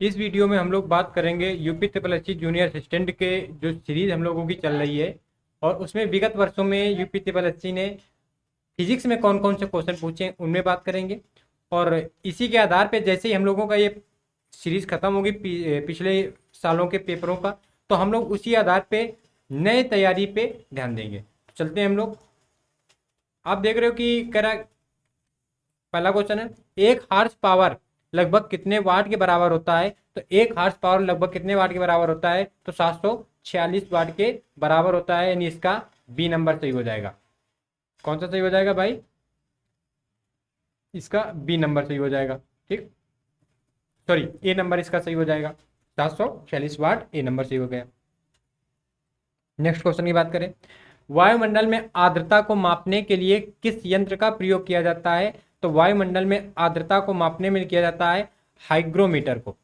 इस वीडियो में हम लोग बात करेंगे UP triple SC junior assistant के जो सीरीज हम लोगों की चल रही है। और उसमें विगत वर्षों में यूपी ट्रिपल एससी ने फिजिक्स में कौन कौन से क्वेश्चन पूछे हैं उनमें बात करेंगे। और इसी के आधार पे जैसे ही हम लोगों का ये सीरीज खत्म होगी पिछले सालों के पेपरों का, तो हम लोग उसी आधार पे नए तैयारी पे ध्यान देंगे। चलते हैं हम लोग। आप देख रहे हो कि कह रहा पहला क्वेश्चन है, एक हार्स पावर लगभग कितने वाट के बराबर होता है। तो एक हार्स पावर लगभग कितने वाट के बराबर होता है, तो 746 वाट के बराबर होता है, यानी इसका बी नंबर सही हो जाएगा। कौन सा सही हो जाएगा भाई? इसका बी नंबर सही हो जाएगा। ठीक, सॉरी ए नंबर इसका सही हो जाएगा। 746 वाट ए नंबर सही हो गया। नेक्स्ट क्वेश्चन की बात करें, वायुमंडल में आर्द्रता को मापने के लिए किस यंत्र का प्रयोग किया जाता है। तो वायुमंडल में आर्द्रता को मापने में किया जाता है हाइग्रोमीटर को।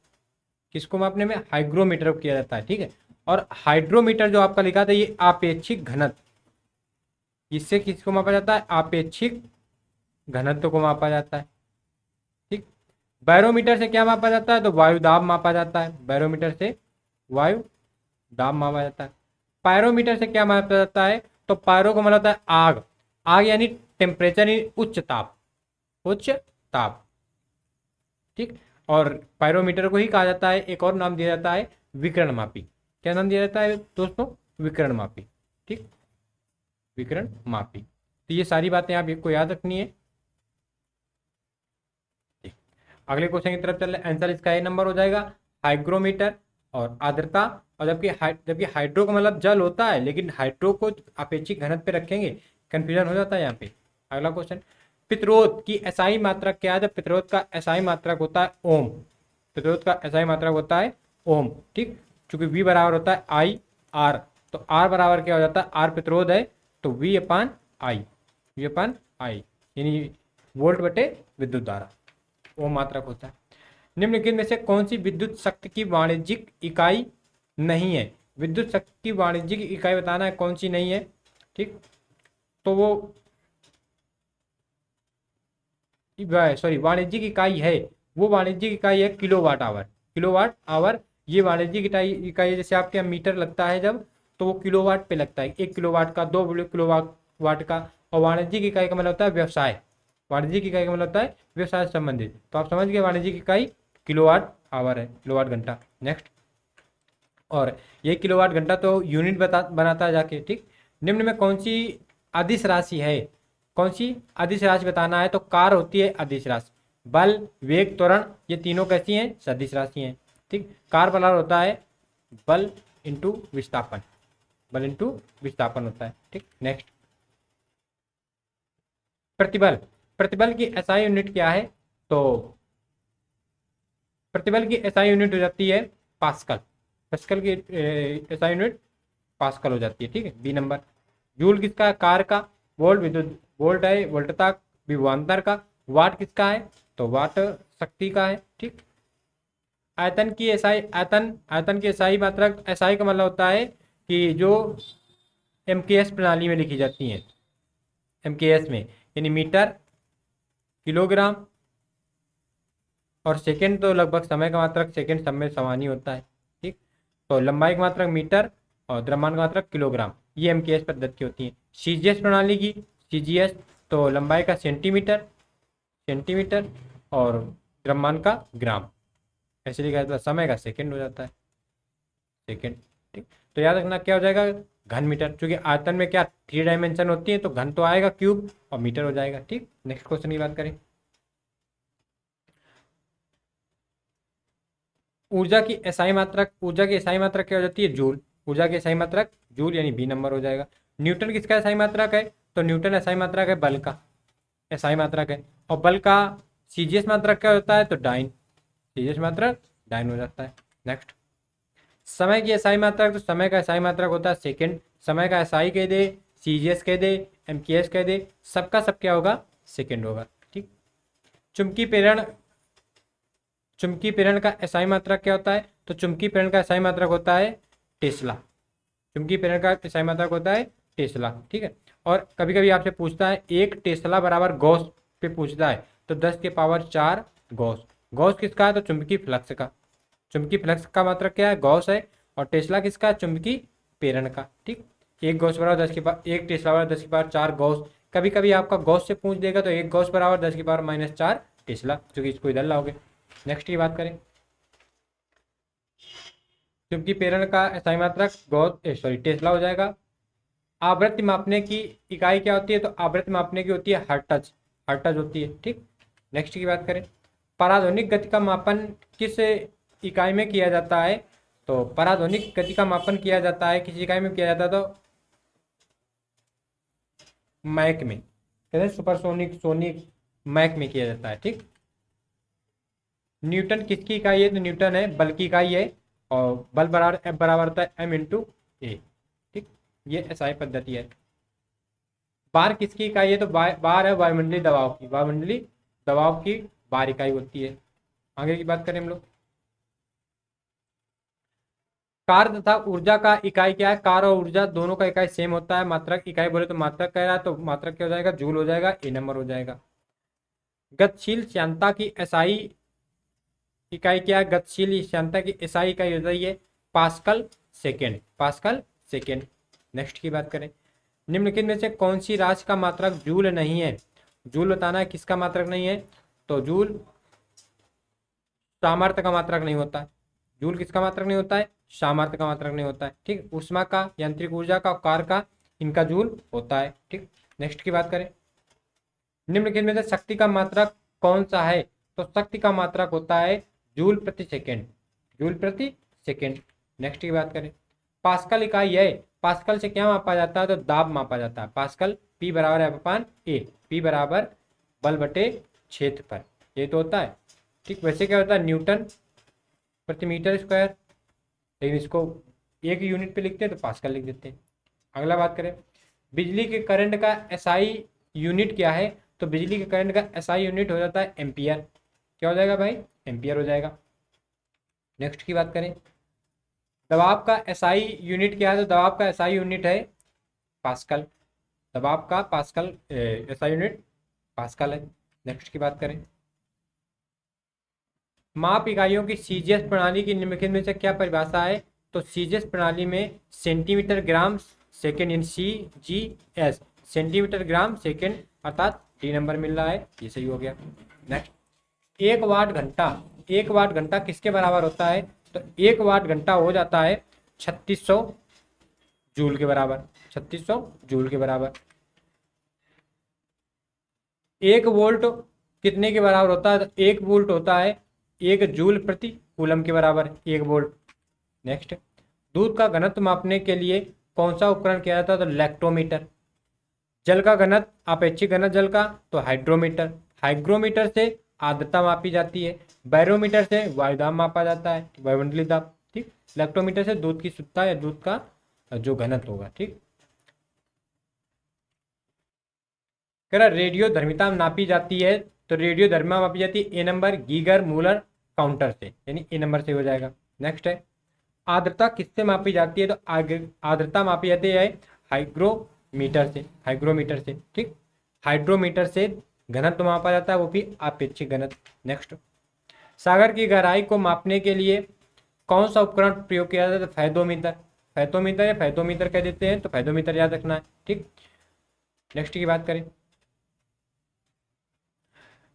किसको मापने में? हाइग्रोमीटर को किया जाता है। ठीक है, और हाइड्रोमीटर जो आपका लिखा था ये आपेक्षिक घनत्व, इससे किसको मापा जाता है? आपेक्षिक घनत्व को मापा जाता है। ठीक, बैरोमीटर से क्या मापा जाता है? तो वायु दाब मापा जाता है। बैरोमीटर से वायु दाब मापा जाता है। पायरोमीटर से क्या मापा जाता है? तो पायरो को माना जाता है आग। आग यानी टेम्परेचर, यानी उच्च ताप, उच्च ताप। ठीक, और पायरोमीटर को ही कहा जाता है, एक और नाम दिया जाता है विकिरण मापी। क्या नाम दिया जाता है दोस्तों? विकिरण मापी। ठीक, विकिरण मापी। तो ये सारी बातें आप को याद रखनी है। अगले क्वेश्चन की तरफ चल रहे, आंसर इसका ए नंबर हो जाएगा, हाइग्रोमीटर और आर्द्रता। और जबकि हाइड्रो का मतलब जल होता है, लेकिन हाइड्रो को अपेक्षिक घनत्व पे रखेंगे, कंफ्यूजन हो जाता है यहाँ पे। अगला क्वेश्चन, प्रतिरोध की एसआई मात्रक क्या है? जब प्रतिरोध का एसआई मात्रक होता है ओम। प्रतिरोध का एसआई मात्रक होता है ओम। ठीक, चूंकि वी बराबर होता है आई आर, तो आर बराबर क्या हो जाता है? आर प्रतिरोध है, तो वी अपान आई, वी अपान आई यानी वोल्ट बटे विद्युत धारा, ओम मात्रक होता है। निम्नलिखित में से कौन सी विद्युत शक्ति की वाणिज्यिक इकाई नहीं है? विद्युत शक्ति की वाणिज्यिक इकाई बताना है कौन सी नहीं है। ठीक, तो वो सॉरी वाणिज्यिक इकाई है, वो वाणिज्यिक इकाई है किलोवाट आवर। किलोवाट आवर ये वाणिज्यिक इकाई है। जैसे आपके यहाँ मीटर लगता है जब, तो वो किलोवाट पे लगता है, 1 किलोवाट का, 2 किलोवाट वाट का। और वाणिज्यिक इकाई का मतलब होता है व्यवसाय। वाणिज्यिक इकाई का मतलब होता है व्यवसाय से संबंधित। तो आप समझ गए, वाणिज्यिक इकाई किलोवाट आवर है, किलोवाट घंटा। नेक्स्ट, और ये किलोवाट घंटा तो यूनिट बनाता है जाके। ठीक, निम्न में कौन सी अदिश राशि है? कौन सी अदिश राशि बताना है? तो कार होती है अदिश राशि। बल, वेग, त्वरण, ये तीनों कैसी हैं? सदिश राशि हैं। ठीक, कार बराबर होता है बल इंटू विस्थापन, बल इंटू विस्थापन होता है। ठीक, नेक्स्ट, प्रतिबल। प्रतिबल की एसआई यूनिट क्या है? तो प्रतिबल की एसआई यूनिट हो जाती है पास्कल। पास्कल की एसआई यूनिट पास्कल हो जाती है। ठीक है, बी नंबर। जूल किसका है? कार का। वोल्ट विद्युत, वोल्ट है वोल्टता विभवांतर का। वाट किसका है? तो वाट शक्ति का है। ठीक, आयतन की एसआई, आयतन की एसआई मात्रक, एसआई का मतलब होता है कि जो एमकेएस प्रणाली में लिखी जाती हैं, एमकेएस में, यानी मीटर, किलोग्राम और सेकंड। तो लगभग समय का मात्रक सेकंड सब में समान ही होता है। ठीक, तो लंबाई का मात्रक मीटर और द्रव्यमान का मात्रक किलोग्राम, ये एमकेएस पद्धति होती है। सीजीएस प्रणाली की, सीजीएस तो लंबाई का सेंटीमीटर, सेंटीमीटर और द्रव्यमान का ग्राम, ऐसे लिखा जाता है। समय का सेकंड हो जाता है, सेकंड। ठीक, तो याद रखना क्या हो जाएगा? घन मीटर। क्योंकि आयतन में क्या 3 डायमेंशन होती है, तो घन तो आएगा क्यूब और मीटर हो जाएगा। ठीक, नेक्स्ट क्वेश्चन की बात करें, ऊर्जा की एसआई मात्रक। ऊर्जा की एसआई मात्रक क्या हो जाती है? जूल। ऊर्जा की एसआई मात्रक जूल, यानी बी नंबर हो जाएगा। न्यूटन किसका एसआई मात्रक है? तो न्यूटन एसआई मात्रक है बल का, एसआई मात्रक है। और बल का सीजीएस मात्रक क्या होता है? तो डाइन, सीजीएस मात्रक डाइन हो जाता है। नेक्स्ट, समय की एसआई मात्रक। तो समय का एसआई मात्रक होता है सेकंड। समय का एसआई कह दे, सीजीएस कह दे, एमकेएस कह दे, सबका सब क्या होगा? सेकंड होगा। ठीक, चुंबकीय प्रेरण। चुंबकीय प्रेरण का एसआई मात्रक क्या होता है? तो चुंबकीय प्रेरण का एसआई मात्रक होता है टेस्ला। चुंबकीय प्रेरण का एसआई मात्रक होता है टेस्ला। ठीक है, और कभी कभी आपसे पूछता है एक टेस्ला बराबर गॉस पे पूछता है, तो 10 के पावर 4 गॉस। गॉस किसका है? तो चुंबकीय फ्लक्स का। चुंबकीय फ्लक्स का मात्रक क्या है, गॉस है, और टेस्ला किसका है, चुंबकीय प्रेरण का। ठीक, एक गॉस बराबर 10 एक टेस्ला बराबर 10 की पावर 4 गॉस। कभी कभी आपका गॉस से पूछ देगा तो एक गॉस बराबर 10 की पावर -4 टेस्ला, जो कि इसको इधर लाओगे। नेक्स्ट की बात करें, चुंबकीय प्रेरण का SI मात्रक गॉस सॉरी टेस्ला हो जाएगा। आवृत्ति मापने की इकाई क्या होती है, तो आवृत्ति मापने की होती है हर्ट्ज, हर्ट्ज होती है। ठीक, नेक्स्ट की बात करें, पराध्वनिक गति का मापन किस इकाई में किया जाता है, तो पराध्वनिक गति का मापन किया जाता है किस इकाई में किया जाता है, तो मैक में, कहते हैं सुपरसोनिक, सोनिक, मैक में किया जाता है। ठीक, न्यूटन किसकी इकाई है, तो न्यूटन है बल की इकाई है, और बल बराबर F बराबर होता है m×a। ठीक, ये SI पद्धति है। बार किसकी इकाई है, तो बार है वायुमंडलीय दबाव की, वायुमंडलीय दबाव की बार इकाई होती है। आगे की बात करें हम लोग, कार्य तथा ऊर्जा का इकाई क्या है, कार्य और ऊर्जा दोनों का इकाई सेम होता है। मात्रक इकाई बोले तो मात्रक कह रहा है, तो मात्रक क्या हो जाएगा, जूल हो जाएगा, A नंबर हो जाएगा। गतिशील श्यानता की SI इकाई क्या है, गतिशील श्यानता की SI इकाई हो जाती है pascal second, pascal second. Next की बात करें, निम्नलिखित में से कौन सी राशि का मात्रक जूल नहीं है, जूल बताना है किसका मात्रक नहीं है, तो जूल सामर्थ्य का मात्रक नहीं होता है। जूल किसका मात्रक नहीं होता है, सामर्थ्य का मात्रक नहीं होता है। ठीक, ऊष्मा का, यांत्रिक ऊर्जा का, कार्य का, इनका जूल होता है। ठीक, नेक्स्ट की बात करें, निम्नलिखित में से शक्ति का मात्रक कौन सा है, तो शक्ति का मात्रक होता है जूल प्रति सेकेंड, जूल प्रति सेकेंड। नेक्स्ट की बात करें, पास्कल इकाई है, पास्कल से क्या मापा जाता है, तो दाब मापा जाता है। पास्कल P बराबर F/A, P बराबर बल बटे क्षेत्रफल, ये तो होता है। ठीक, वैसे क्या होता है, न्यूटन प्रति मीटर स्क्वायर, लेकिन इसको एक यूनिट पे लिखते हैं तो पास्कल लिख देते हैं। अगला बात करें, बिजली के करंट का SI यूनिट क्या है, तो बिजली के करंट का SI यूनिट हो जाता है एम्पियर। क्या हो जाएगा भाई, एम्पियर हो जाएगा। नेक्स्ट की बात करें, दबाव का SI यूनिट क्या है, तो दबाव का SI यूनिट है पास्कल, दबाव का पास्कल SI यूनिट पास्कल है। नेक्स्ट की बात करें, माप इकाइयों की सीजीएस प्रणाली की निम्नलिखित में से क्या परिभाषा है, तो सीजीएस प्रणाली में सेंटीमीटर ग्राम सेकेंड, यानी CGS, सेंटीमीटर ग्राम सेकेंड, अर्थात D नंबर मिल रहा है, ये सही हो गया। नेक्स्ट, 1 वाट घंटा किसके बराबर होता है, तो 1 वाट घंटा हो जाता है 3600 जूल के बराबर, 3600 जूल के बराबर। 1 वोल्ट कितने के बराबर होता है, तो 1 वोल्ट होता है 1 जूल प्रति कूलम के बराबर, 1 वोल्ट। नेक्स्ट, दूध का घनत्व मापने के लिए कौन सा उपकरण किया जाता है, तो लैक्टोमीटर। जल का घनत्व, अपेक्षित घनत्व जल का, तो हाइड्रोमीटर। हाइग्रोमीटर से आर्द्रता मापी जाती है, बैरोमीटर से वायुदाब मापा जाता है, वायुमंडलीय दाब। ठीक, लैक्टोमीटर से दूध की शुद्धता या दूध का जो घनत्व होगा। ठीक, कह रहा रेडियो धर्मिता नापी जाती है, तो रेडियो धर्मिता मापी जाती है A number Geiger Muller counter से, यानी A नंबर से हो जाएगा। नेक्स्ट है, आर्द्रता किससे मापी जाती है, तो आर्द्रता मापी जाती है हाइग्रोमीटर से, हाइग्रोमीटर से। ठीक, हाइड्रोमीटर से घनत्व मापा जाता है, वो भी अपेक्षित घनत्व। नेक्स्ट, सागर की गहराई को मापने के लिए कौन सा उपकरण प्रयोग किया जाता है, तो फैथोमीटर। फैथोमीटर या फैथोमीटर कह देते हैं, तो फैथोमीटर याद रखना है। ठीक, नेक्स्ट की बात करें,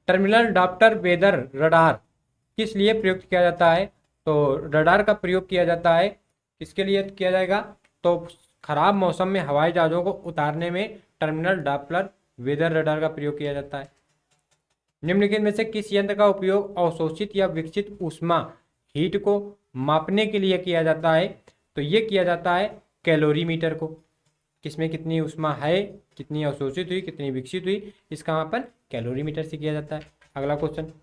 टर्मिनल डॉप्टर वेदर रडार किस लिए प्रयुक्त किया जाता है, तो रडार का प्रयोग किया जाता है किसके लिए किया जाएगा, तो खराब मौसम में हवाई जहाज़ों को उतारने में टर्मिनल डॉप्लर वेदर रडार का प्रयोग किया जाता है। निम्नलिखित में से किस यंत्र का उपयोग अवशोषित या विकसित ऊष्मा हीट को मापने के लिए किया जाता है, तो ये किया जाता है कैलोरीमीटर को। किसमें कितनी ऊष्मा है, कितनी अवशोषित हुई, कितनी विकसित हुई, इसका मापन कैलोरीमीटर से किया जाता है। अगला क्वेश्चन कह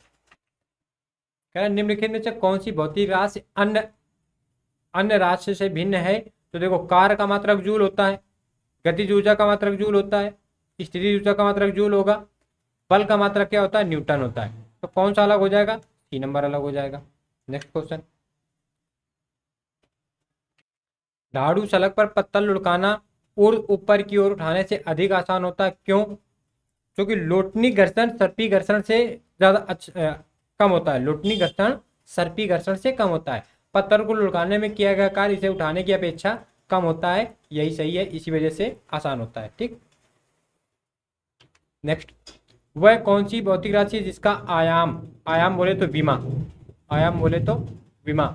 रहा है, निम्नलिखित में से कौन सी भौतिक राशि अन्य राशि से भिन्न है, तो देखो कार्य का मात्रक जूल होता है, गतिज ऊर्जा का मात्रक जूल होता है, स्थितिज ऊर्जा का मात्रक जूल होगा, बल का मात्रक क्या होता है, न्यूटन होता है। तो कौन सा अलग हो जाएगा, C नंबर अलग हो जाएगा। नेक्स्ट क्वेश्चन, झाड़ू सड़क पर पत्थर लुढ़काना ऊपर की ओर उठाने से अधिक आसान होता है, क्यों, क्योंकि लोटनी घर्षण सर्पी घर्षण से ज़्यादा कम होता है। लोटनी घर्षण सर्पी घर्षण से कम होता है। पत्थर को लुढ़काने में किया गया कार्य इसे उठाने की अपेक्षा कम होता है, यही सही है, इसी वजह से आसान होता है। ठीक, नेक्स्ट, वह कौन सी भौतिक राशि है जिसका आयाम, आयाम बोले तो विमा, आयाम बोले तो विमा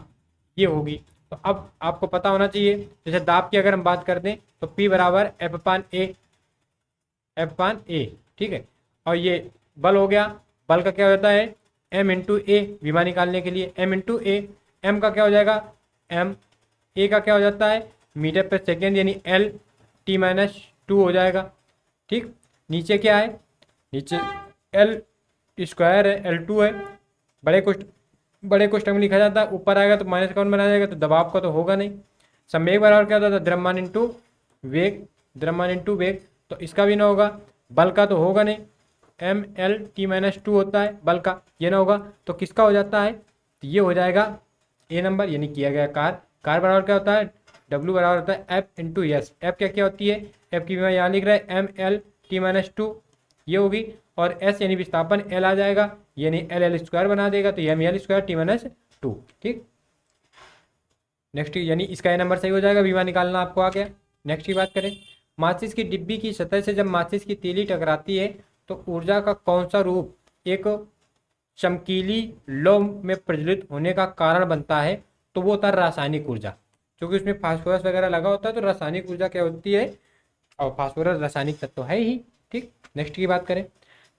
ये होगी। तो अब आपको पता होना चाहिए, जैसे दाब की अगर हम बात कर दें तो P बराबर एफ अपान ए, एफ अपान ए, ठीक है। और ये बल हो गया, बल का क्या होता है m इंटू ए, विमा निकालने के लिए m इंटू ए, एम का क्या हो जाएगा m, ए का क्या हो जाता है मीटर पर सेकेंड यानी L T-2 हो जाएगा। ठीक, नीचे क्या है, नीचे L स्क्वायर है, L2 है, बड़े कोष्ठक में लिखा जाता है, ऊपर आएगा तो माइनस का 1 बनाया जाएगा, तो दबाव का तो होगा नहीं। संवेग बराबर क्या होता था द्रव्यमान इंटू वेग, द्रव्यमान इंटू वेग, तो इसका भी ना होगा। बल का तो होगा नहीं, ML T-2 होता है बल का, ये ना होगा, तो किसका हो जाता है, तो ये हो जाएगा ए नंबर, यानी किया गया कार बराबर क्या होता है W बराबर होता है F इंटू एस। एफ क्या होती है, एफ की मैं यहाँ लिख रहा है ML T-2 ये होगी, और एस यानी विस्थापन एल आ जाएगा, यानी एल स्क्वायर बना देगा, तो एम एल स्क्वायर T-2। ठीक, नेक्स्ट यानी इसका ए नंबर सही हो जाएगा, विमा निकालना आपको आ गया। नेक्स्ट की बात करें, माचिस की डिब्बी की सतह से जब माचिस की तीली टकराती है तो ऊर्जा का कौन सा रूप एक चमकीली लौ में प्रज्वलित होने का कारण बनता है, तो वो होता है रासायनिक ऊर्जा, क्योंकि उसमें फास्फोरस वगैरह लगा होता है, तो रासायनिक ऊर्जा क्या होती है, और फास्फोरस रासायनिक तत्व है ही। ठीक, नेक्स्ट की बात करें,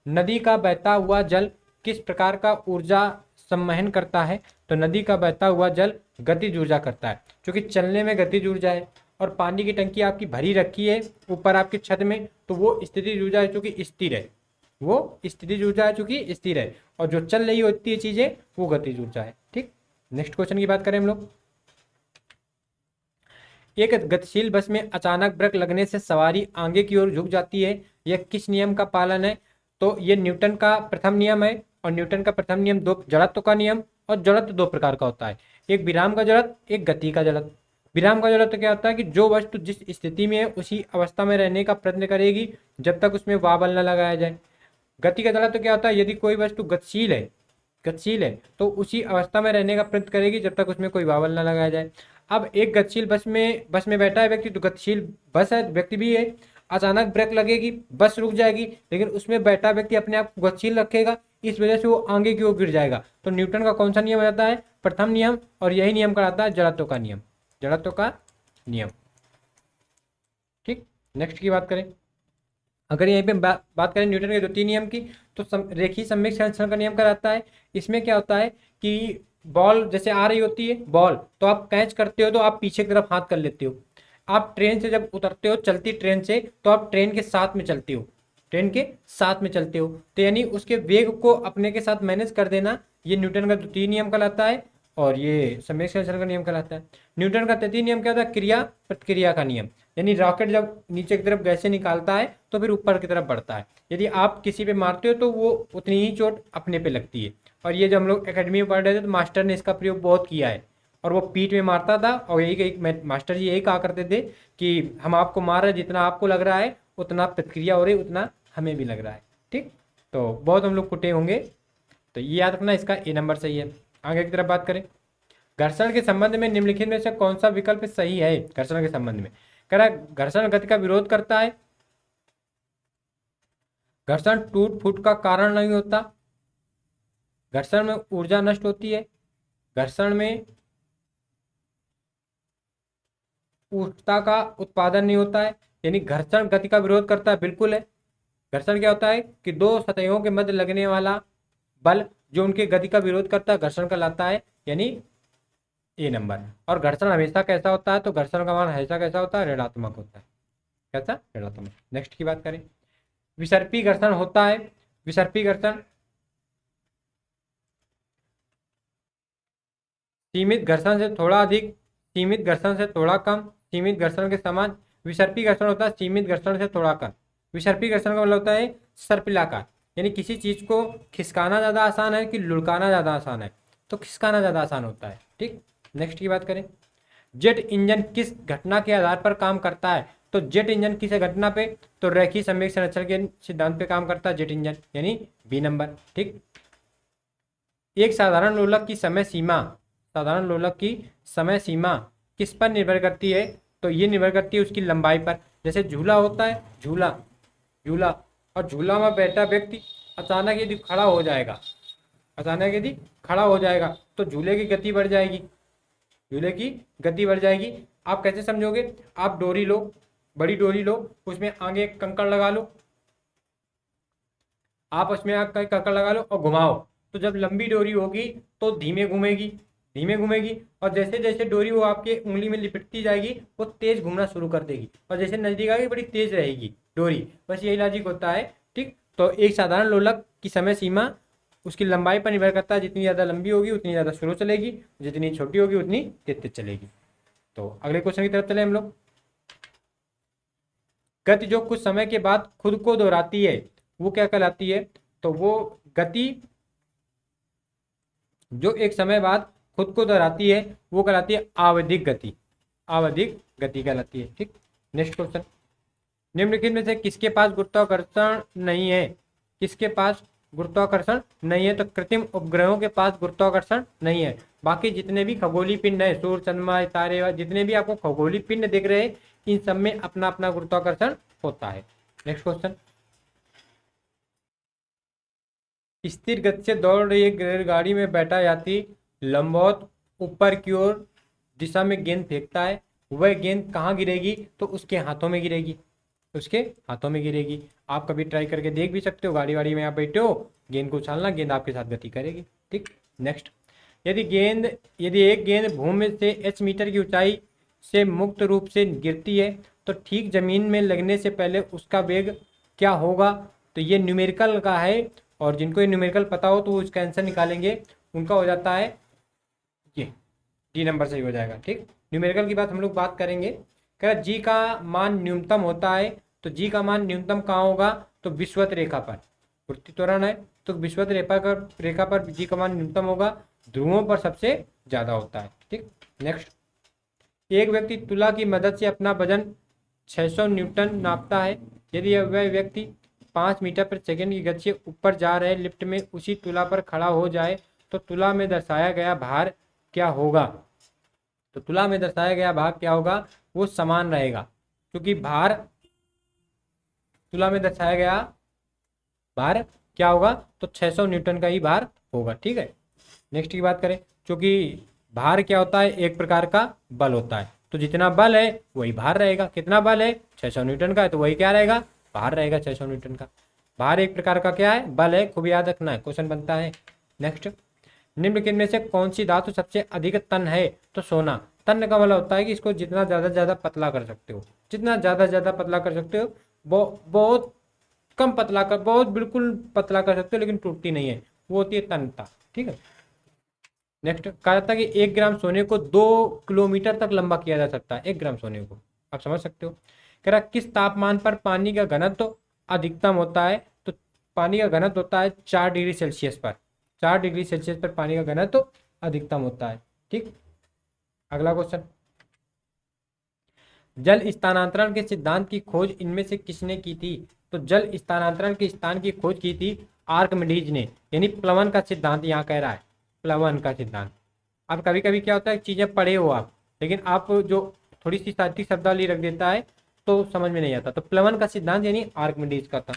नदी का बहता हुआ जल किस प्रकार का ऊर्जा संवहन करता है, तो नदी का बहता हुआ जल गतिज ऊर्जा करता है, क्योंकि चलने में गतिज ऊर्जा है, और पानी की टंकी आपकी भरी रखी है ऊपर आपकी छत में, तो वो स्थितिज ऊर्जा है चूंकि स्थिर है, वो स्थितिज ऊर्जा है चूंकि स्थिर है, और जो चल रही होती है चीजें वो गतिज ऊर्जा है। ठीक, नेक्स्ट क्वेश्चन की बात करें हम लोग, एक गतिशील बस में अचानक ब्रेक लगने से सवारी आगे की ओर झुक जाती है, यह किस नियम का पालन है, तो ये न्यूटन का प्रथम नियम है, और न्यूटन का प्रथम नियम दो जड़त्व का नियम, और जड़त्व दो प्रकार का होता है, एक विराम का जड़त्व, एक गति का जड़त्व। विराम का जड़त्व क्या होता है कि जो वस्तु जिस स्थिति में है उसी अवस्था में रहने का प्रयत्न करेगी जब तक उसमें वाह बल न लगाया जाए। गति का जड़त्व क्या होता है, यदि कोई वस्तु गतिशील है तो उसी अवस्था में रहने का प्रयत्न करेगी जब तक उसमें कोई वाह बल न लगाया जाए। अब एक गतिशील बस में बैठा है व्यक्ति, तो गतिशील बस है, व्यक्ति भी है, अचानक ब्रेक लगेगी बस रुक जाएगी, लेकिन उसमें बैठा व्यक्ति अपने आप को गतिशील रखेगा, इस वजह से वो आगे की ओर गिर जाएगा। तो न्यूटन का कौन सा नियम रहता है, प्रथम नियम, और यही नियम कहलाता है जड़त्व का नियम, जड़त्व का नियम। ठीक, नेक्स्ट की बात करें, अगर यहीं पे बात करें न्यूटन के दो तीन नियम की, तो रेखीय सम्यक संरक्षण का नियम कहलाता है। इसमें क्या होता है कि बॉल जैसे आ रही होती है बॉल, तो आप कैच करते हो तो आप पीछे की तरफ हाथ कर लेते हो, आप ट्रेन से जब उतरते हो चलती ट्रेन से, तो आप ट्रेन के साथ में चलते हो, ट्रेन के साथ में चलते हो, तो यानी उसके वेग को अपने के साथ मैनेज कर देना, ये न्यूटन का द्वितीय नियम कहलाता है, और ये सम्यक संरक्षण का नियम कहलाता है। न्यूटन का तृतीय नियम क्या होता है, क्रिया प्रतिक्रिया का नियम, यानी रॉकेट जब नीचे की तरफ गैसें निकालता है तो फिर ऊपर की तरफ बढ़ता है, यदि आप किसी पे मारते हो तो वो उतनी ही चोट अपने पे लगती है। और ये जब हम लोग एकेडमी में पढ़ रहे थे तो मास्टर ने इसका प्रयोग बहुत किया है, और वो पीठ में मारता था, और यही मास्टर जी यही कहा करते थे कि हम आपको मार रहे, जितना आपको लग रहा है उतना प्रतिक्रिया हो रही, उतना हमें भी लग रहा है। ठीक, तो बहुत हम लोग कुटे होंगे, तो ये याद रखना, इसका ए नंबर सही है। आगे की तरफ बात करें, घर्षण के संबंध में निम्नलिखित में से कौन सा विकल्प सही है, घर्षण के संबंध में कह रहा है घर्षण गति का विरोध करता है, घर्षण टूट फूट का कारण नहीं होता, घर्षण में ऊर्जा नष्ट होती है, घर्षण में ऊष्मता का उत्पादन नहीं होता है, यानी घर्षण गति का विरोध करता है, बिल्कुल है। घर्षण क्या होता है कि दो सतहों के मध्य लगने वाला बल जो उनके गति का विरोध करता है, घर्षण कहलाता है, यानी ए नंबर। और घर्षण हमेशा कैसा होता है, तो घर्षण का मान हमेशा कैसा होता है, ऋणात्मक होता है, कैसा, ऋणात्मक। नेक्स्ट की बात करें, विसर्पी घर्षण होता है, विसर्पी घर्षण सीमित घर्षण से थोड़ा अधिक, सीमित घर्षण से थोड़ा कम, सीमित घर्षण के समान। विसर्पी घर्षण होता है सीमित घर्षण से थोड़ा कम। विसर्पी घर्षण का मतलब होता है सर्पिलाकार, यानी किसी चीज को खिसकाना ज्यादा आसान है कि लुढ़काना ज्यादा आसान है, तो खिसकाना ज्यादा आसान होता है। ठीक, नेक्स्ट की बात करें, जेट इंजन किस घटना के आधार पर काम करता है, तो जेट इंजन किस घटना पे, तो रैखिक सम्यक संरक्षण के सिद्धांत पे काम करता है जेट इंजन, यानी बी नंबर। ठीक, एक साधारण लोलक की समय सीमा किस पर निर्भर करती है? तो ये निर्भर करती है उसकी लंबाई पर। जैसे झूला होता है, झूला झूला और झूला में बैठा व्यक्ति अचानक यदि खड़ा हो जाएगा, तो झूले की गति बढ़ जाएगी, आप कैसे समझोगे? आप डोरी लो, बड़ी डोरी लो, उसमें आगे एक कंकड़ लगा लो, और घुमाओ। तो जब लंबी डोरी होगी तो धीमे घूमेगी, और जैसे जैसे डोरी वो आपके उंगली में लिपटती जाएगी वो तेज घूमना शुरू कर देगी, और जैसे नजदीक आएगी बड़ी तेज रहेगी डोरी। बस यही लॉजिक होता है। ठीक, तो एक साधारण लोलक की समय सीमा उसकी लंबाई पर निर्भर करता है। जितनी ज़्यादा लंबी होगी उतनी ज़्यादा स्लो चलेगी, जितनी छोटी होगी उतनी तेज तेज चलेगी। तो अगले क्वेश्चन की तरफ चले हम लोग। गति जो कुछ समय के बाद खुद को दोहराती है वो क्या कहलाती है? तो वो गति जो एक समय बाद खुद को दोहराती है वो कहलाती है आवधिक गति कहलाती है। ठीक, नेक्स्ट क्वेश्चन। निम्नलिखित में से किसके पास गुरुत्वाकर्षण नहीं है? तो कृत्रिम उपग्रहों के पास गुरुत्वाकर्षण नहीं है। बाकी जितने भी खगोलीय पिंड है, सूर्य, चंद्रमा, तारे, जितने भी आपको खगोलीय पिंड दिख रहे हैं, इन सब में अपना अपना गुरुत्वाकर्षण होता है। Next question. स्थिर गति से दौड़ रही एक रेलगाड़ी में बैठा यात्री लंबवत ऊपर की ओर दिशा में गेंद फेंकता है, वह गेंद कहाँ गिरेगी? तो उसके हाथों में गिरेगी। आप कभी ट्राई करके देख भी सकते हो, गाड़ी वाड़ी में आप बैठे हो, गेंद को उछालना, गेंद आपके साथ गति करेगी। ठीक, नेक्स्ट। यदि एक गेंद भूमि से h मीटर की ऊंचाई से मुक्त रूप से गिरती है तो ठीक जमीन में लगने से पहले उसका वेग क्या होगा? तो ये न्यूमेरिकल का है, और जिनको ये न्यूमेरिकल पता हो तो वो इसका आंसर निकालेंगे। उनका हो जाता है ये डी नंबर सही हो जाएगा। ठीक, न्यूमेरिकल की बात हम लोग बात करेंगे। कह जी का मान न्यूनतम होता है, तो जी का मान न्यूनतम कहाँ होगा? तो विषुवत रेखा पर। पूर्ति त्वरण है तो विषुवत रेखा पर जी का मान न्यूनतम होगा, ध्रुवों पर सबसे ज्यादा होता है। ठीक, नेक्स्ट। एक व्यक्ति तुला की मदद से अपना वजन 600 न्यूटन नापता है। यदि वह व्यक्ति 5 मीटर प्रति सेकंड की गति से ऊपर जा रहे लिफ्ट में उसी तुला पर खड़ा हो जाए तो तुला में दर्शाया गया भार क्या होगा? तो तुला में दर्शाया गया भार क्या होगा? वो समान रहेगा, क्योंकि तुला में दर्शाया गया भार क्या होगा? तो 600 न्यूटन का ही भार होगा। ठीक है, नेक्स्ट की बात करें। क्योंकि भार क्या होता है? एक प्रकार का बल होता है, तो जितना बल है वही भार रहेगा। कितना बल है? 600 न्यूटन का है, तो वही क्या रहेगा? भार रहेगा 600 न्यूटन का। भार एक प्रकार का क्या है? बल है, खूब याद रखना है, क्वेश्चन बनता है। नेक्स्ट। निम्नलिखित में से कौन सी धातु सबसे अधिक तन है? तो सोना। तन का मतलब होता है कि इसको जितना ज्यादा पतला कर सकते हो, बहुत कम पतला कर, बहुत बिल्कुल पतला कर सकते हो लेकिन टूटती नहीं है, वो होती है तन्यता। ठीक है, नेक्स्ट। कहा जाता है कि 1 ग्राम सोने को 2 किलोमीटर तक लंबा किया जा सकता है। 1 ग्राम सोने को, आप समझ सकते हो। कह रहा किस तापमान पर पानी का घनत्व तो अधिकतम होता है? तो पानी का घनत्व होता है 4 डिग्री सेल्सियस पर। 4 डिग्री सेल्सियस पर पानी का घनत्व तो अधिकतम होता है। ठीक, अगला क्वेश्चन। जल स्थानांतरण के सिद्धांत की खोज इनमें से किसने की थी? तो जल स्थानांतरण के स्थान की खोज की थी आर्किमिडीज ने, यानी प्लवन का सिद्धांत यहाँ कह रहा है, प्लवन का सिद्धांत। अब कभी कभी क्या होता है, चीजें पढ़े हो आप, लेकिन आप जो थोड़ी सी साहित्यिक शब्दावली रख देता है तो समझ में नहीं आता। तो प्लवन का सिद्धांत यानी आर्किमिडीज का था।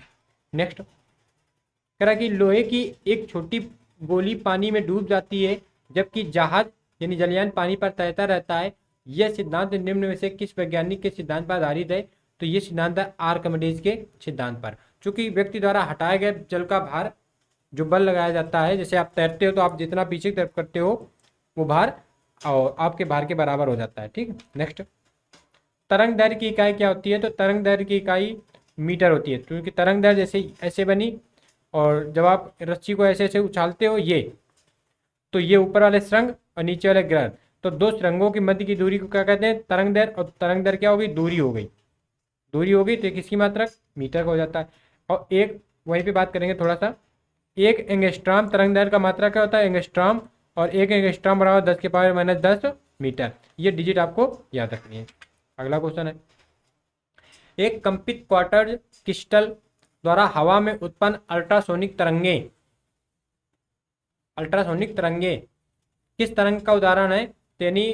नेक्स्ट। कह रहा कि लोहे की एक छोटी गोली पानी में डूब जाती है जबकि जहाज यानी जलयान पानी पर तैरता रहता है। यह सिद्धांत निम्न में से किस वैज्ञानिक के सिद्धांत पर आधारित है? तो ये सिद्धांत है आर्किमिडीज के सिद्धांत पर। चूंकि व्यक्ति द्वारा हटाए गए जल का भार जो बल लगाया जाता है, जैसे आप तैरते हो तो आप जितना पीछे की तरफ करते हो वो भार और आपके भार के बराबर हो जाता है। ठीक, नेक्स्ट। तरंग दैर्घ्य की इकाई क्या होती है? तो तरंग दैर्घ्य की इकाई मीटर होती है, क्योंकि तरंग दैर्घ्य जैसे ऐसे बनी और जब आप रस्सी को ऐसे ऐसे उछालते हो तो ये ऊपर वाले सुरंग और नीचे वाले ग्रह, तो दो सुरंगों की मध्य की दूरी को क्या कहते हैं? तरंग दैर्घ्य। और तरंग दैर्घ्य क्या होगी? दूरी हो गई तो किसकी मात्रक? मीटर का हो जाता है। और एक वहीं पे बात करेंगे थोड़ा सा, एक एंगस्ट्रॉम तरंग दैर्घ्य का मात्रा क्या होता है? एंगस्ट्रॉम। और एक एंगस्ट्रॉम बराबर 10⁻⁻10 मीटर। ये डिजिट आपको याद रखनी है। अगला क्वेश्चन है, एक कंपित क्वार्टर क्रिस्टल द्वारा हवा में उत्पन्न अल्ट्रासोनिक तरंगे अल्ट्रासोनिक तरंगे किस तरंग का उदाहरण है? तो यानी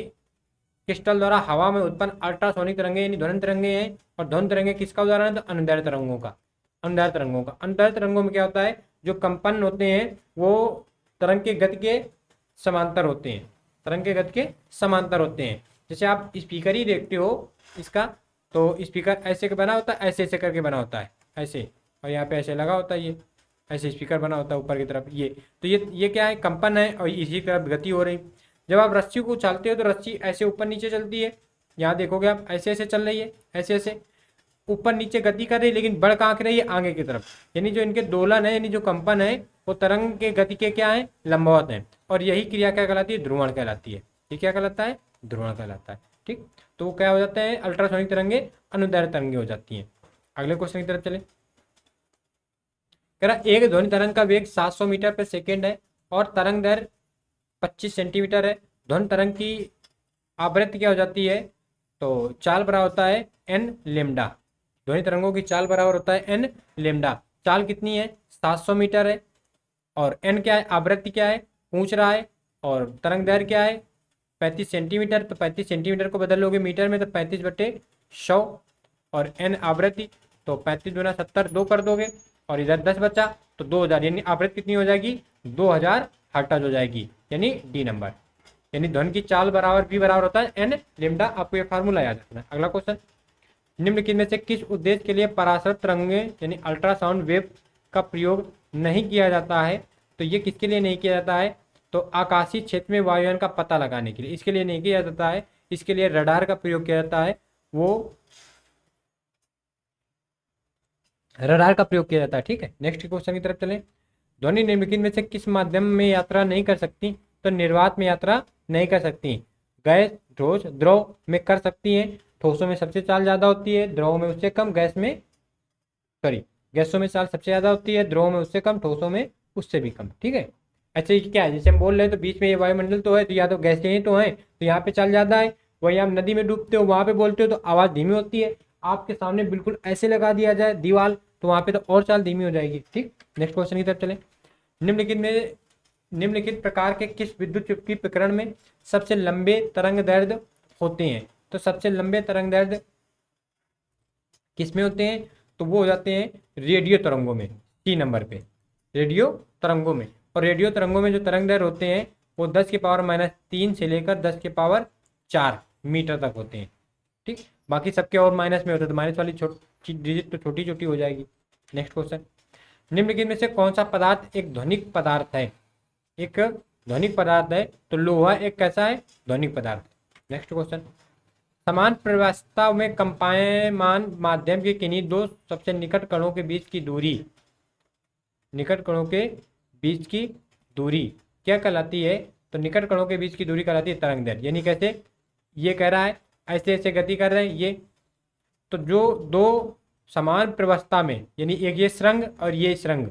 क्रिस्टल द्वारा हवा में उत्पन्न अल्ट्रासोनिक तरंगे यानी ध्वनि तरंगे हैं। और ध्वनि तरंगे किसका उदाहरण है? तो अनुदैर्ध्य तरंगों का। अनुदैर्ध्य तरंगों का, अनुदैर्ध्य तरंगों में क्या होता है, जो कंपन होते हैं वो तरंग के गति के समांतर होते हैं, तरंग के गति के समांतर होते हैं। जैसे आप स्पीकर ही देखते हो इसका, तो स्पीकर ऐसे का बना होता है, ऐसे ऐसे करके बना होता है, ऐसे, और यहाँ पे ऐसे लगा होता है, ये ऐसे स्पीकर बना होता है ऊपर की तरफ। ये तो ये क्या है, कंपन है और इसी तरफ गति हो रही। जब आप रस्सी को उछालते हो तो रस्सी ऐसे ऊपर नीचे चलती है, यहाँ देखोगे आप ऐसे ऐसे चल रही है, ऐसे ऐसे ऊपर नीचे गति कर रही है, लेकिन बढ़ कहाँ के रही है? आगे की तरफ। यानी जो इनके दोलन है, यानी जो कंपन है, वो तरंग के गति के क्या है? लंबवत है। और यही क्रिया क्या कहलाती है? ध्रुवण कहलाती है। ये क्या कहलाता है? ध्रुवण कहलाता है। ठीक, तो वो क्या हो जाता है? अल्ट्रासोनिक तरंगे अनुदैर्ध्य तरंगे हो जाती हैं। अगले क्वेश्चन की तरफ चले। कह रहा एक ध्वनि तरंग का वेग 700 मीटर पर सेकेंड है और तरंग दैर्ध्य 25 सेंटीमीटर है। ध्वनि तरंग की आवृत्ति क्या हो जाती है? तो चाल बराबर होता है एन लेमडा। ध्वनि तरंगों की चाल बराबर होता है एन लेमडा। चाल कितनी है? 700 मीटर है। और एन क्या है? आवृत्ति क्या है? पूछ रहा है। और तरंग दैर्ध्य क्या है? 35 सेंटीमीटर। तो 35 सेंटीमीटर को बदल लोगे मीटर में तो 35/100। और एन आवृत्ति, तो 35 दूना 70, 2 कर दोगे और इधर 10 बचा तो 2000, यानी आवृत्ति कितनी हो जाएगी? 2000 हर्ट्ज हो जाएगी, यानी डी नंबर। यानी ध्वनि की चाल बराबर भी बराबर होता है एन लेमडा। आपको ये फार्मूला याद रखना है। अगला क्वेश्चन, निम्नलिखित में से किस उद्देश्य के लिए पराशर तरंगे यानी अल्ट्रासाउंड वेव का प्रयोग नहीं किया जाता है? तो ये किसके लिए नहीं किया जाता है? तो आकाशीय क्षेत्र में वायुयान का पता लगाने के लिए इसके लिए नहीं किया जाता है। इसके लिए रडार का प्रयोग किया जाता है, वो रडार का प्रयोग किया जाता है। ठीक है, नेक्स्ट क्वेश्चन की तरफ चलें। ध्वनि निम्नलिखित में से किस माध्यम में यात्रा नहीं कर सकती? तो निर्वात में यात्रा नहीं कर सकती। गैस, ठोस, द्रव में कर सकती है। ठोसों में सबसे चाल ज़्यादा होती है, द्रव में उससे कम, गैसों में चाल सबसे ज़्यादा होती है, द्रव में उससे कम, ठोसों में उससे भी कम। ठीक है, अच्छा ये क्या है? जैसे हम बोल रहे हैं तो बीच में ये वायुमंडल तो है, तो या तो गैसें ही तो हैं, तो यहाँ पे चाल ज़्यादा है। वही आप नदी में डूबते हो, वहाँ पे बोलते हो तो आवाज़ धीमी होती है। आपके सामने बिल्कुल ऐसे लगा दिया जाए दीवार, तो वहाँ पे तो और चाल धीमी हो जाएगी। ठीक, नेक्स्ट क्वेश्चन की तरफ चलें। निम्नलिखित प्रकार के किस विद्युत चुंबकीय प्रकरण में सबसे लंबे तरंग दैर्ध्य होते हैं? तो सबसे लंबे तरंग दैर्ध्य किस में होते हैं? तो वो हो जाते हैं रेडियो तरंगों में, सी नंबर पे, रेडियो तरंगों में। और रेडियो तरंगों में जो तरंग दैर्ध्य होते हैं वो 10⁻³ से लेकर 10⁴ मीटर तक होते हैं। ठीक, बाकी सबके और माइनस में होते हैं, तो माइनस वाली छोटी डिजिट तो छोटी छोटी हो जाएगी। नेक्स्ट क्वेश्चन, निम्नलिखित में से कौन सा पदार्थ एक ध्वनिक पदार्थ है? एक ध्वनिक पदार्थ है, तो लोहा एक कैसा है? ध्वनिक पदार्थ। नेक्स्ट क्वेश्चन, समान प्रवास्यता में कंपायमान माध्यम के किन्हीं दो सबसे निकट कणों के बीच की दूरी, निकट कणों के बीच की दूरी क्या कहलाती है? तो निकट कणों के बीच की दूरी कहलाती है तरंग दैर्ध्य। यानी कैसे? ये कह रहा है ऐसे ऐसे गति कर रहे हैं ये, तो जो दो समान प्रवस्था में, यानी एक ये श्रृंग और ये श्रृंग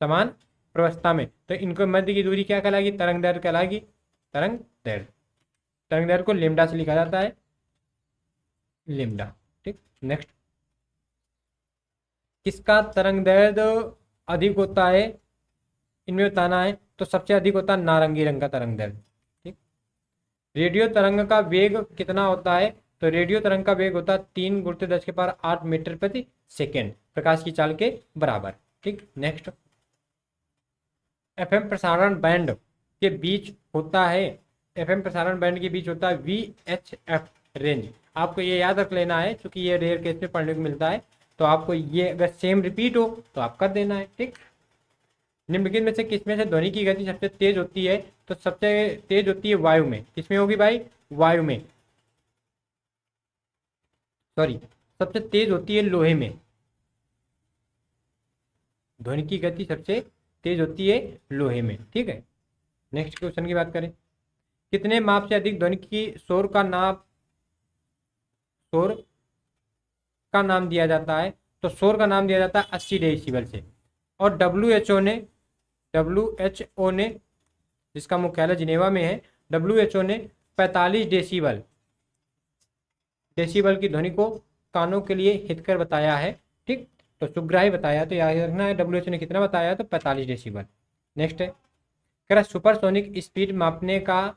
समान प्रवस्था में, तो इनको मध्य की दूरी क्या कहलाएगी? तरंग दैर्ध्य कहलाएगी। तरंग दैर्ध्य, तरंग दैर्ध्य को लेमडा से लिखा जाता है, लेमडा। ठीक, नेक्स्ट, किसका तरंग दैर्ध्य अधिक होता है इनमें बताना है? तो सबसे अधिक होता है नारंगी रंग का तरंग दैर्ध्य। ठीक, रेडियो तरंग का वेग कितना होता है? तो रेडियो तरंग का वेग होता है 3 × 10⁸ मीटर प्रति सेकेंड, प्रकाश की चाल के बराबर। ठीक, नेक्स्ट, एफएम प्रसारण बैंड के बीच होता है, एफएम प्रसारण बैंड के बीच होता है VHF रेंज। आपको ये याद रख लेना है, क्योंकि ये रेयर केस में पढ़ने को मिलता है, तो आपको ये अगर सेम रिपीट हो तो आप कर देना है। ठीक, निम्नलिखित में से किसमें से ध्वनि की गति सबसे तेज होती है? तो सबसे तेज होती है वायु में। किसमें होगी भाई? वायु में, सॉरी, सबसे तेज होती है लोहे में। ध्वनि की गति सबसे तेज होती है लोहे में। ठीक है, नेक्स्ट क्वेश्चन की बात करें, कितने माप से अधिक ध्वनि की शोर का नाम दिया जाता है? तो शोर का नाम दिया जाता है 80 डेसिबल से। और WHO ने जिसका मुख्यालय जिनेवा में है, WHO ने 45 डेसिबल की ध्वनि को कानों के लिए हितकर बताया है। ठीक, तो सुग्राही बताया, तो याद रखना है WHO ने कितना बताया? तो 45 डेसिबल। नेक्स्ट है, कह रहा सुपरसोनिक स्पीड मापने का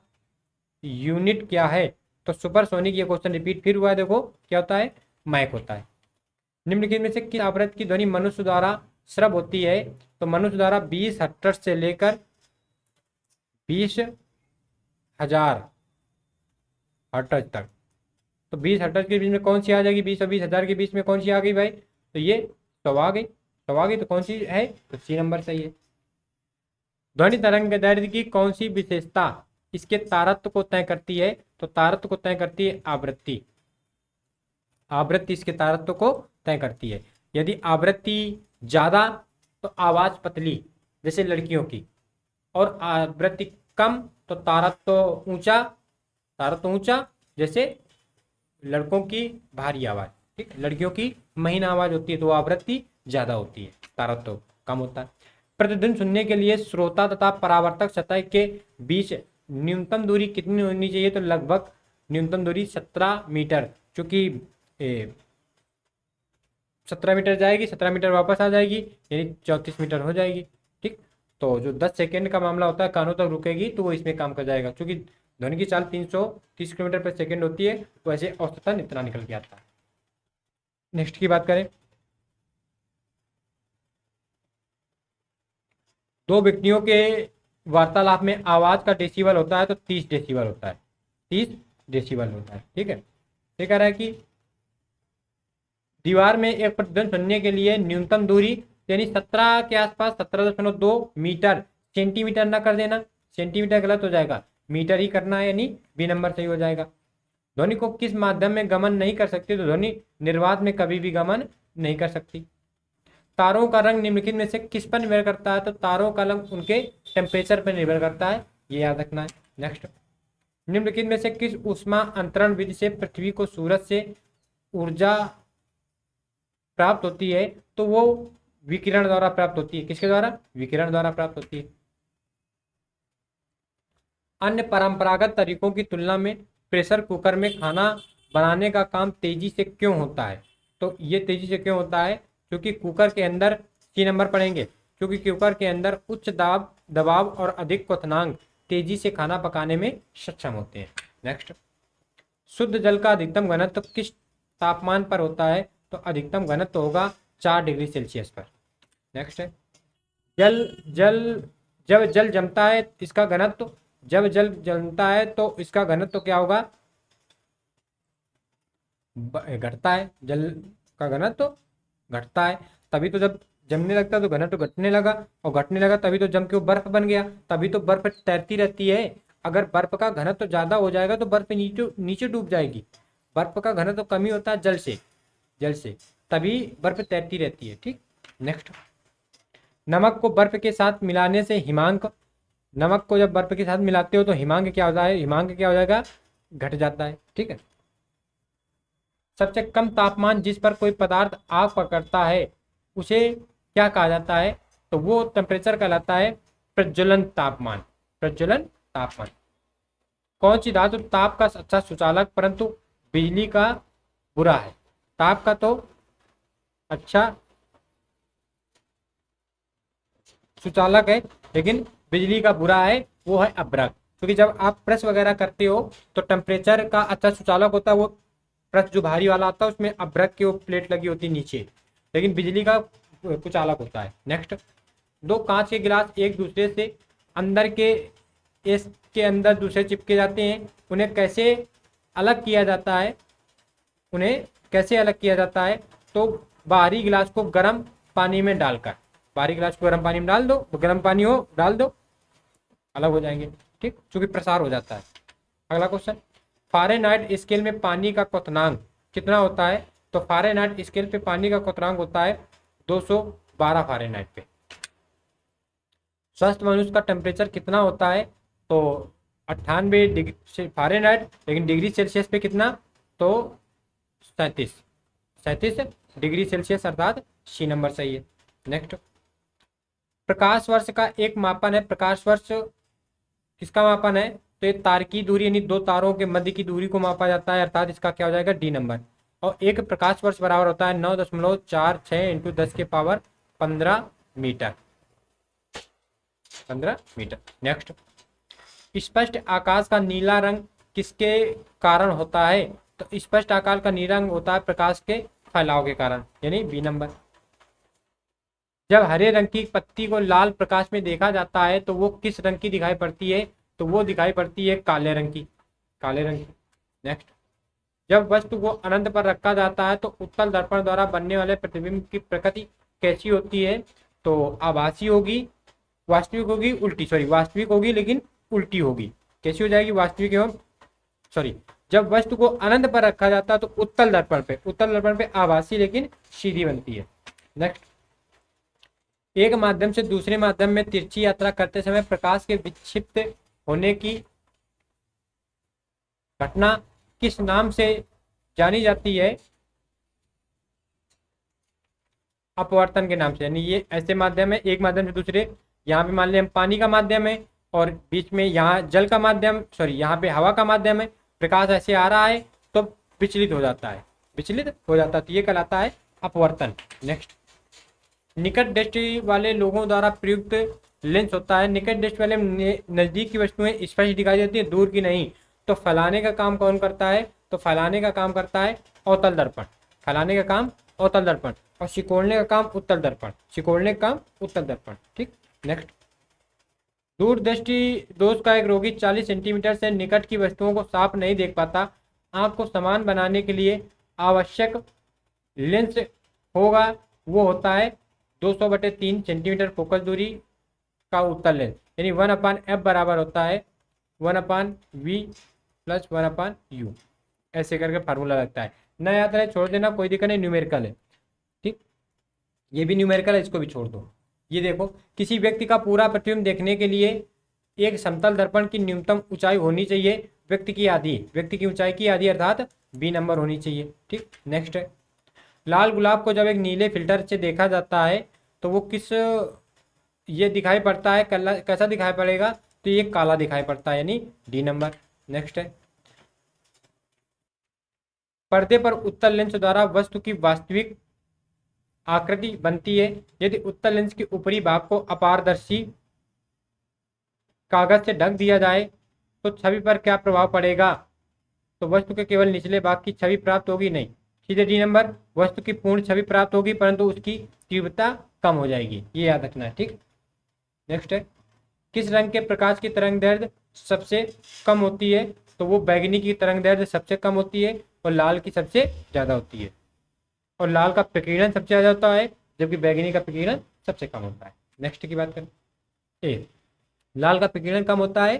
यूनिट क्या है। तो सुपरसोनिक, ये क्वेश्चन रिपीट फिर हुआ है, देखो क्या होता है, माइक होता है। निम्नलिखित में से किस आवृत्ति की ध्वनि मनुष्य द्वारा श्रव होती है। तो मनुष्य द्वारा 20 हर्ट्ज से लेकर 20,000 हर्ट्ज तक। तो 20 हर्ट्ज के बीच में कौन सी आ जाएगी, 20 और 20,000 के बीच में कौन सी आ गई भाई, तो ये 100 आ गई, 100 आ गई, तो कौन सी है, तो सी नंबर सही है। ध्वनि तरंग दैर्ध्य की कौन सी विशेषता इसके तारत्व को तय करती है। तो तारत्व को तय करती है आवृत्ति। आवृत्ति इसके तारत्व को तय करती है। यदि आवृत्ति ज्यादा तो आवाज पतली जैसे लड़कियों की, और आवृत्ति कम तो तारत्व ऊंचा, तारत्व ऊंचा जैसे लड़कों की भारी आवाज, ठीक, लड़कियों की महीन आवाज होती है तो आवृत्ति ज्यादा होती है, तारत्व कम होता है। प्रतिध्वनि सुनने के लिए श्रोता तथा परावर्तक सतह के बीच न्यूनतम दूरी कितनी होनी चाहिए। तो लगभग न्यूनतम दूरी 17 मीटर, चूंकि 17 मीटर जाएगी, 17 मीटर वापस आ जाएगी, यानी 34 मीटर हो जाएगी, ठीक। तो जो 10 सेकेंड का मामला होता है, कानों तक रुकेगी, तो वो इसमें काम कर जाएगा। क्योंकि ध्वनि की चाल 330 किलोमीटर पर सेकेंड होती है, तो ऐसे औसतन इतना निकल के आता है। नेक्स्ट की बात करें, दो व्यक्तियों के वार्तालाप में आवाज का डेसिबल होता है तो 30 डेसिबल होता है, 30 डेसिबल होता है, ठीक है। ये कह रहा है कि दीवार में एक प्रतिध्वनि सुनने के लिए न्यूनतम दूरी यानी 17 के आसपास 17.2 मीटर, सेंटीमीटर ना कर देना, सेंटीमीटर गलत हो जाएगा, मीटर ही करना है, यानी बी नंबर सही हो जाएगा। ध्वनि को किस माध्यम में गमन नहीं कर सकती। तो ध्वनि निर्वात में कभी भी गमन नहीं कर सकती। तारों का रंग निम्नलिखित में से किस पर निर्भर करता है। तो तारों का रंग उनके टेम्परेचर पर निर्भर करता है, ये याद रखना है। नेक्स्ट, निम्नलिखित में से किस ऊष्मा अंतरण विधि से पृथ्वी को सूरज से ऊर्जा प्राप्त होती है। तो वो विकिरण द्वारा प्राप्त होती है, किसके द्वारा, विकिरण द्वारा प्राप्त होती है। अन्य परंपरागत तरीकों की तुलना में प्रेशर कुकर में खाना बनाने का काम तेजी से क्यों होता है। तो ये तेजी से क्यों होता है, क्योंकि कुकर के अंदर, सी नंबर पढ़ेंगे, क्योंकि कुकर के अंदर उच्च दबाव और अधिक क्वथनांक तेजी से खाना पकाने में सक्षम होते हैं। नेक्स्ट, शुद्ध जल का अधिकतम घनत्व किस तापमान पर होता है। तो अधिकतम घनत्व होगा 4 डिग्री सेल्सियस पर। नेक्स्ट है, जल जल जब जल जमता है इसका घनत्व, जब जल जमता है तो इसका घनत्व क्या होगा, घटता है, जल का घनत्व घटता है। तभी तो जब जमने लगता है तो घनत्व घटने लगा, और घटने लगा तभी तो जम के वो बर्फ बन गया, तभी तो बर्फ तैरती रहती है। अगर बर्फ का घनत्व ज्यादा हो जाएगा तो बर्फ नीचे नीचे डूब जाएगी। बर्फ का घनत्व कमी होता है जल से, तभी बर्फ तैरती रहती है, ठीक। नेक्स्ट, नमक को बर्फ के साथ मिलाने से हिमांक, नमक को जब बर्फ के साथ मिलाते हो तो हिमांक क्या होता है, हिमांक क्या हो जाएगा, घट जाता है, ठीक है। सबसे कम तापमान जिस पर कोई पदार्थ आग पकड़ता है उसे क्या कहा जाता है। तो वो टेम्परेचर कहलाता है प्रज्वलन तापमान, प्रज्वलन तापमान। कौन सी धातु ताप का अच्छा सुचालक परंतु बिजली का बुरा है। ताप का तो अच्छा सुचालक है लेकिन बिजली का बुरा है, वो है अभ्रक। क्योंकि जब आप प्रेस वगैरह करते हो तो टेम्परेचर का अच्छा सुचालक होता है वो प्रेस जो भारी वाला आता है, उसमें अभ्रक की वो प्लेट लगी होती है नीचे, लेकिन बिजली का कुचालक होता है। नेक्स्ट, दो कांच के गिलास एक दूसरे से अंदर के इसके अंदर दूसरे चिपके जाते हैं, उन्हें कैसे अलग किया जाता है, उन्हें कैसे अलग किया जाता है। तो बाहरी गिलास को गर्म पानी में डालकर, बाहरी गिलास को गर्म पानी में डाल दो, तो गर्म पानी हो डाल दो, अलग हो जाएंगे, ठीक, क्योंकि प्रसार हो जाता है। अगला क्वेश्चन, फारेनहाइट स्केल में पानी का क्वथनांक कितना होता है। तो फारेनहाइट स्केल पे पानी का क्वथनांक होता है 212 फारेनहाइट पे। स्वस्थ मनुष्य का टेम्परेचर कितना होता है। तो 98 डिग्री फारेनहाइट, लेकिन डिग्री सेल्सियस पे कितना, तो 37 डिग्री सेल्सियस, अर्थात सी नंबर सही है। नेक्स्ट, प्रकाश वर्ष का एक मापन है, प्रकाश वर्ष किसका मापन है। तो ये तार की दूरी यानी दो तारों के मध्य की दूरी को मापा जाता है, अर्थात इसका क्या हो जाएगा, डी नंबर। और एक प्रकाश वर्ष बराबर होता है 9.46 × 10 के पावर 15 मीटर। 15 मीटर। नेक्स्ट, स्पष्ट आकाश का नीला रंग किसके कारण होता है? तो स्पष्ट आकाश का नीला रंग होता है प्रकाश के फैलाव के कारण, यानी बी नंबर। जब हरे रंग की पत्ती को लाल प्रकाश में देखा जाता है तो वो किस रंग की दिखाई पड़ती है? तो वो दिखाई पड़ती है काले रंग की, काले रंग की। नेक्स्ट, जब वस्तु को अनंत पर रखा जाता है तो उत्तल दर्पण द्वारा बनने वाले प्रतिबिंब की प्रकृति कैसी होती है? तो आभासी होगी, वास्तविक होगी, उल्टी, सॉरी वास्तविक होगी लेकिन उल्टी होगी। कैसी हो जाएगी? वास्तविक एवं, सॉरी, जब वस्तु को अनंत पर रखा जाता है तो उत्तल दर्पण पे आभासी लेकिन सीधी बनती है। नेक्स्ट, एक माध्यम से दूसरे माध्यम में तिरछी यात्रा करते समय प्रकाश के विक्षिप्त होने की घटना किस नाम से जानी जाती है? अपवर्तन के नाम से। यानी ये ऐसे माध्यम है, एक माध्यम से दूसरे, यहाँ पे मान लिया हम पानी का माध्यम है और बीच में यहाँ जल का माध्यम, सॉरी यहाँ पे हवा का माध्यम है, प्रकाश ऐसे आ रहा है तो विचलित हो जाता है, तो ये कहलाता है अपवर्तन। नेक्स्ट, निकट दृष्टि वाले लोगों द्वारा प्रयुक्त लेंस होता है। निकट दृष्टि वाले नजदीक की वस्तुएं स्पष्ट दिखाई देती है, दूर की नहीं। तो फैलाने का काम कौन करता है? तो फैलाने का काम करता है अवतल दर्पण, फैलाने का काम अवतल दर्पण, और सिकोड़ने का काम उत्तल दर्पण, ठीक। नेक्स्ट, दूरदृष्टि दोष का एक रोगी 40 सेंटीमीटर से निकट की वस्तुओं को साफ नहीं देख पाता। आंख को समान बनाने के लिए आवश्यक लेंस होगा, वो होता है 200/3 सेंटीमीटर फोकस दूरी का उत्तल लेंस, यानी 1/f बराबर होता है 1/v + 1/u। ऐसे करके फार्मूला लगता है। ना याद रहे छोड़ देना, कोई दिक्कत नहीं, न्यूमेरिकल है, ठीक। ये भी न्यूमेरिकल है, इसको भी छोड़ दो। ये देखो, किसी व्यक्ति का पूरा प्रतिबिंब देखने के लिए एक समतल दर्पण की न्यूनतम ऊंचाई होनी चाहिए व्यक्ति की ऊंचाई की आधी, अर्थात बी नंबर होनी चाहिए, ठीक। नेक्स्ट है, लाल गुलाब को जब एक नीले फिल्टर से देखा जाता है तो वो किस, ये दिखाई पड़ता है, कैसा दिखाई पड़ेगा? तो ये काला दिखाई पड़ता है, यानी डी नंबर। नेक्स्ट है, पर्दे पर उत्तल लेंस द्वारा वस्तु की वास्तविक आकृति बनती है। यदि उत्तल लेंस के ऊपरी भाग को अपारदर्शी कागज से ढक दिया जाए तो छवि पर क्या प्रभाव पड़ेगा? तो वस्तु के केवल निचले भाग की छवि प्राप्त होगी, नहीं, सीधे डी नंबर। वस्तु की पूर्ण छवि प्राप्त होगी परंतु उसकी तीव्रता कम हो जाएगी, ये याद रखना है, ठीक। नेक्स्ट है, किस रंग के प्रकाश की तरंग दैर्ध्य सबसे कम होती है? तो वो बैगनी की तरंग दैर्ध्य सबसे कम होती है और लाल की सबसे ज्यादा होती है, और लाल का प्रकीर्णन सबसे ज्यादा होता है जबकि बैगनी का प्रकीर्णन सबसे कम होता है। नेक्स्ट की बात करें, ए, लाल का प्रकीर्णन कम होता है,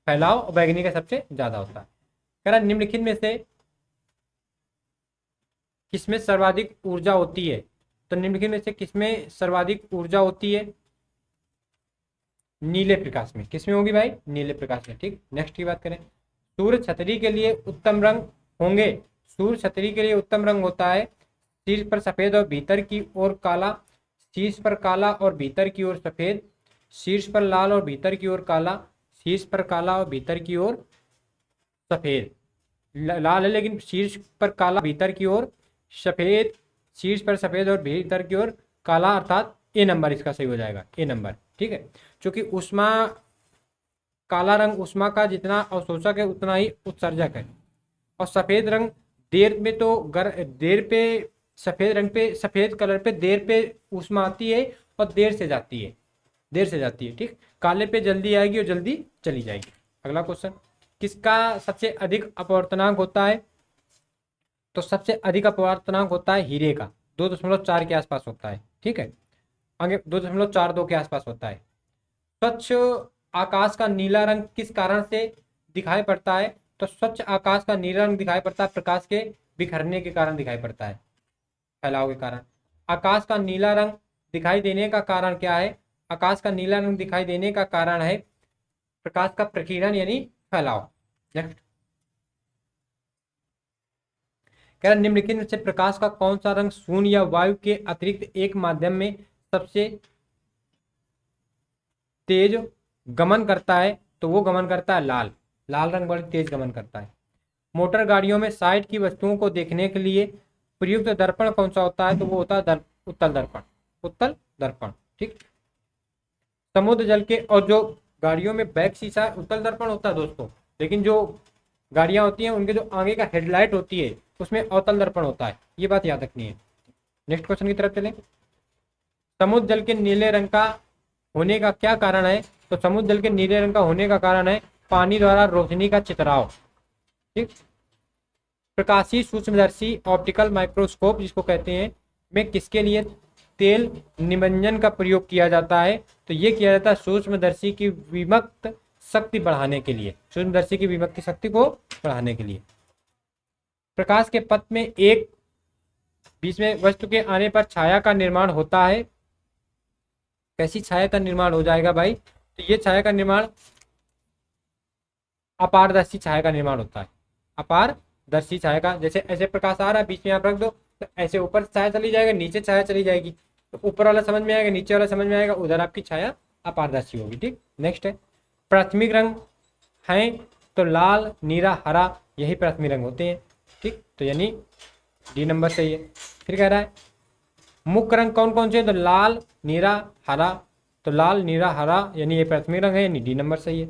फैलाव, और बैगनी का सबसे ज्यादा होता है। कह रहा निम्नलिखित में से किसमें सर्वाधिक ऊर्जा होती है? तो निम्नलिखित में से किसमें सर्वाधिक ऊर्जा होती है? नीले प्रकाश में। किसमें होगी भाई? नीले प्रकाश में, ठीक। नेक्स्ट की बात करें, सूर्य छतरी के लिए उत्तम रंग होंगे। सूर्य छतरी के लिए उत्तम रंग होता है शीर्ष पर सफेद और भीतर की ओर काला, शीर्ष पर काला और भीतर की ओर सफेद, शीर्ष पर लाल और भीतर की ओर काला, शीर्ष पर काला और भीतर की ओर सफेद। लाल है लेकिन शीर्ष पर काला, भीतर की ओर सफेद, शीर्ष पर सफेद और भीतर की ओर काला, अर्थात ए नंबर इसका सही हो जाएगा, ए नंबर, ठीक है। क्योंकि ऊष्मा, काला रंग ऊष्मा का जितना अवशोषक है उतना ही उत्सर्जक है, और सफेद रंग देर में तो देर पे, सफेद रंग पे, सफेद कलर पे देर पे ऊष्मा आती है और देर से जाती है, ठीक। काले पे जल्दी आएगी और जल्दी चली जाएगी। अगला क्वेश्चन, किसका सबसे अधिक अपवर्तनांक होता है? तो सबसे अधिक अपवर्तनांक होता है हीरे का, 2.4 के आसपास होता है, ठीक है। आगे 2.42 के आसपास होता है। स्वच्छ आकाश का नीला रंग किस कारण से दिखाई पड़ता है? तो स्वच्छ आकाश का नीला रंग दिखाई पड़ता है प्रकाश के बिखरने के कारण दिखाई पड़ता है, फैलाव के कारण। आकाश का नीला रंग दिखाई देने का कारण क्या है? आकाश का नीला रंग दिखाई देने का कारण है प्रकाश का प्रकीर्णन यानी फैलाव। नेक्स्ट, कह रहा निम्नलिखित में से प्रकाश का कौन सा रंग शून्य या वायु के अतिरिक्त एक माध्यम में सबसे तेज गमन करता है? तो वो गमन करता है लाल, लाल रंग बड़ी तेज गमन करता है। मोटर गाड़ियों में साइड की वस्तुओं को देखने के लिए प्रयुक्त दर्पण कौन सा होता है? तो वो होता है उत्तल दर्पण, ठीक। समुद्र जल के, और जो गाड़ियों में बैक शीशा उत्तल दर्पण होता है दोस्तों, लेकिन जो गाड़ियां होती हैं उनके जो आगे का हेडलाइट होती है उसमें अवतल दर्पण होता है, ये बात याद रखनी है। नेक्स्ट क्वेश्चन की तरफ चलें। समुद्र जल के नीले रंग का होने का क्या कारण है? तो समुद्र जल के नीले रंग का होने का कारण है पानी द्वारा रोशनी का चितराव। ठीक। प्रकाशीय सूक्ष्मदर्शी ऑप्टिकल माइक्रोस्कोप जिसको कहते हैं, में किसके लिए तेल निमज्जन का प्रयोग किया जाता है? तो ये किया जाता है सूक्ष्मदर्शी की विमुक्त शक्ति बढ़ाने के लिए, सूक्ष्मदर्शी की विमुक्त शक्ति को बढ़ाने के लिए। प्रकाश के पथ में एक बीच में वस्तु के आने पर छाया का निर्माण होता है। कैसी छाया का निर्माण हो जाएगा भाई? तो ये छाया का निर्माण अपारदर्शी छाया का निर्माण होता है। अपारदर्शी छाया का, जैसे ऐसे प्रकाश आ रहा है बीच में आप रख दो तो ऐसे ऊपर छाया चली जाएगा, नीचे छाया चली जाएगी, तो ऊपर वाला समझ में आएगा, नीचे वाला समझ में आएगा, उधर आपकी छाया अपारदर्शी होगी। ठीक। नेक्स्ट है प्राथमिक रंग हैं, तो लाल नीला हरा यही प्राथमिक रंग होते हैं। ठीक। तो यानी डी नंबर सही है। फिर कह रहा है मुख्य रंग कौन कौन से? तो लाल नीला हरा, तो लाल नीला हरा यानी ये प्राथमिक रंग है, यानी डी नंबर सही है।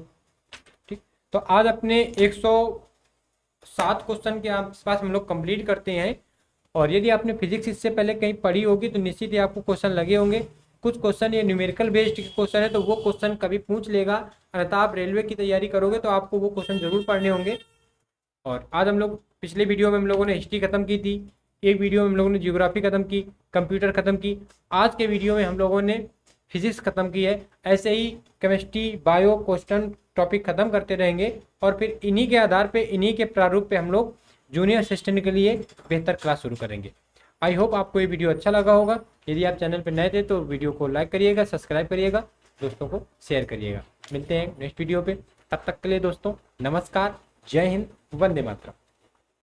ठीक। तो आज अपने 107 क्वेश्चन के आसपास हम लोग कंप्लीट करते हैं। और यदि आपने फिजिक्स इससे पहले कहीं पढ़ी होगी तो निश्चित ही आपको क्वेश्चन लगे होंगे। कुछ क्वेश्चन ये न्यूमेरिकल बेस्ड क्वेश्चन है तो वो क्वेश्चन कभी पूछ लेगा, अन्यथा आप रेलवे की तैयारी करोगे तो आपको वो क्वेश्चन जरूर पढ़ने होंगे। और आज हम लोग, पिछले वीडियो में हम लोगों ने हिस्ट्री खत्म की थी, एक वीडियो में हम लोगों ने ज्योग्राफी खत्म की, कंप्यूटर खत्म की, आज के वीडियो में हम लोगों ने फिजिक्स खत्म की है। ऐसे ही केमिस्ट्री बायो क्वेश्चन टॉपिक खत्म करते रहेंगे और फिर इन्हीं के आधार पे, इन्हीं के प्रारूप पे हम लोग जूनियर असिस्टेंट के लिए बेहतर क्लास शुरू करेंगे। आई होप आपको ये वीडियो अच्छा लगा होगा। यदि आप चैनल पर नए थे तो वीडियो को लाइक करिएगा, सब्सक्राइब करिएगा, दोस्तों को शेयर करिएगा। मिलते हैं नेक्स्ट वीडियो पे, तब तक के लिए दोस्तों नमस्कार, जय हिंद, वंदे मातरम।